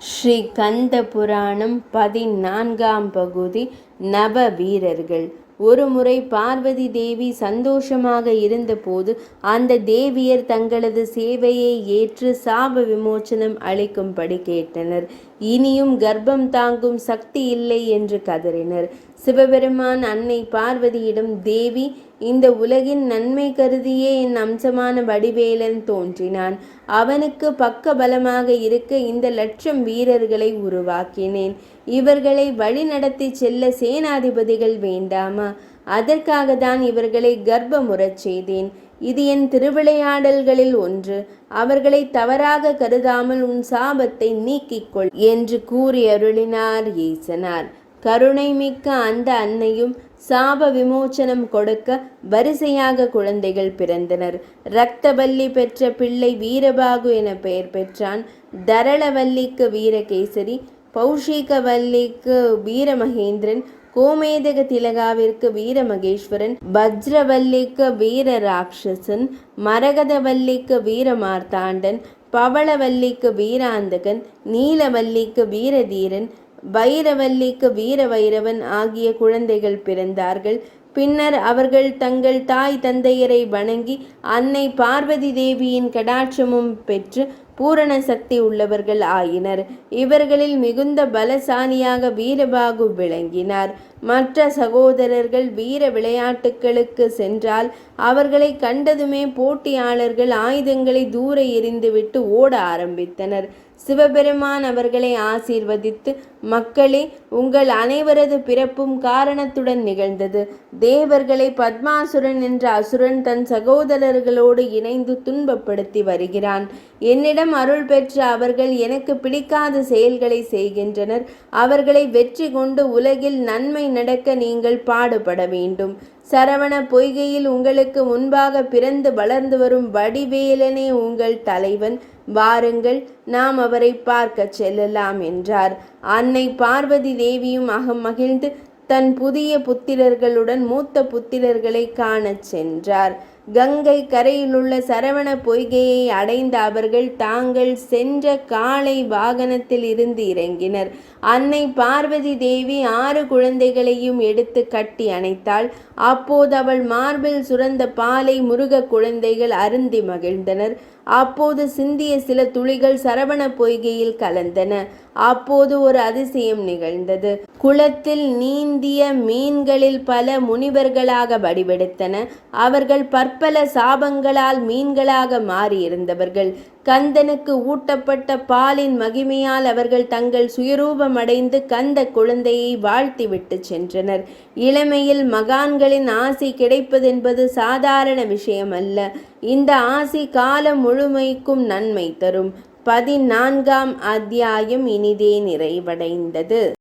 ஸ்ரீ கந்த புராணம் 14ஆம் பகுதி. நவ வீரர்கள். ஒருமுறை பார்வதி தேவி சந்தோஷமாக இருந்தபோது அந்த தேவியர் தங்களது சேவையை ஏற்று சாப விமோசனம் அளிக்கும்படி கேட்டனர். இனியும் கர்ப்பம் தாங்கும் சக்தி இல்லை என்று கதறினர். சிவபெருமான் அன்னை பார்வதியிடம், தேவி, இந்த உலகின் நன்மை கருதியே என் அம்சமான வடிவேலன் தோன்றினான். அவனுக்கு பக்க பலமாக இருக்க இந்த 1,00,000 வீரர்களை உருவாக்கினேன். இவர்களை வழி நடத்தி செல்ல சேனாதிபதிகள் வேண்டாமா? அதற்காக தான் இவர்களை கர்ப்பமுறச் செய்தேன். இது என் திருவிளையாடல்களில் ஒன்று. அவர்களை தவறாக கருதாமல் உன் சாபத்தை நீக்கிக்கொள் என்று கூறி அருளினார் ஈசனார். கருணை மிக்க அந்த அன்னையும் சாப விமோசனம் கொடுக்க வரிசையாக குழந்தைகள் பிறந்தனர். இரத்தவல்லி பெற்ற பிள்ளை வீரபாகு என பெயர் பெற்றான். தரளவல்லிக்கு வீரகேசரி, பௌஷிகவல்லிக்கு வீரமகேந்திரன், கோமேதக திலகாவிற்கு வீரமகேஸ்வரன், வஜ்ரவல்லிக்கு வீர ராட்சசன், மரகதவல்லிக்கு வீரமார்த்தாண்டன், பவளவல்லிக்கு வீராந்தகன், நீலவல்லிக்கு வீரதீரன், வைரவல்லிக்கு வீர வைரவன் ஆகிய குழந்தைகள் பிறந்தார்கள். பின்னர் அவர்கள் தங்கள் தாய் தந்தையரை வணங்கி அன்னை பார்வதி தேவியின் கடாட்சமும் பெற்று பூரண சக்தி உள்ளவர்கள் ஆயினர். இவர்களில் மிகுந்த பலசாலியாக வீரபாகு விளங்கினார். மற்ற சகோதரர்கள் வீர விளையாட்டுகளுக்கு சென்றால் அவர்களை கண்டதுமே போட்டியாளர்கள் ஆயுதங்களை தூர எறிந்துவிட்டு ஓட ஆரம்பித்தனர். சிவபெருமான் அவர்களை ஆசீர்வதித்து, மக்களே, உங்கள் அனைவரது பிறப்பும் காரணத்துடன் நிகழ்ந்தது. தேவர்களை பத்மாசுரன் என்ற அசுரன் தன் சகோதரர்களோடு இணைந்து துன்பப்படுத்தி வருகிறான். என்னிடம் அருள் பெற்ற அவர்கள் எனக்கு பிடிக்காத செயல்களை செய்கின்றனர். அவர்களை வெற்றி கொண்டு உலகில் நன்மை நடக்க நீங்கள் பாடுபட வேண்டும். சரவண பொய்கையில் உங்களுக்கு முன்பாக பிறந்து வளர்ந்து வரும் வடிவேலனே உங்கள் தலைவன். வாருங்கள், நாம் அவரை பார்க்க செல்லலாம் என்றார். அன்னை பார்வதி தேவியும் மகிழ்ந்து தன் புதிய புத்திரர்களுடன் மூத்த புத்திரர்களை காணச் சென்றார். கங்கை கரையிலுள்ள சரவண பொய்கையை அடைந்த அவர்கள் தாங்கள் சென்ற காளை வாகனத்தில் இருந்து இறங்கினர். அன்னை பார்வதி தேவி 6 குழந்தைகளையும் எடுத்து கட்டி அணைத்தாள். அப்போது அவள் மார்பில் சுரந்த பாலை முருக குழந்தைகள் அருந்தி மகிழ்ந்தனர். அப்போது சிந்திய சில துளிகள் சரவண பொய்கையில் கலந்தன. அப்போது ஒரு அதிசயம் நிகழ்ந்தது. குளத்தில் நீந்திய மீன்களில் பல முனிவர்களாக வடிவெடுத்தன. அவர்கள் பற்பல சாபங்களால் மீன்களாக மாறியிருந்தவர்கள். கந்தனுக்கு ஊட்டப்பட்ட பாலின் மகிமையால் அவர்கள் தங்கள் சுயரூபமடைந்து கந்த குழந்தையை வாழ்த்திவிட்டு சென்றனர். இளமையில் மகான்களின் ஆசி கிடைப்பதென்பது சாதாரண விஷயமல்ல. இந்த ஆசி காலம் முழுமைக்கும் நன்மை தரும். 14ஆம் அத்தியாயம் இனிதே நிறைவடைந்தது.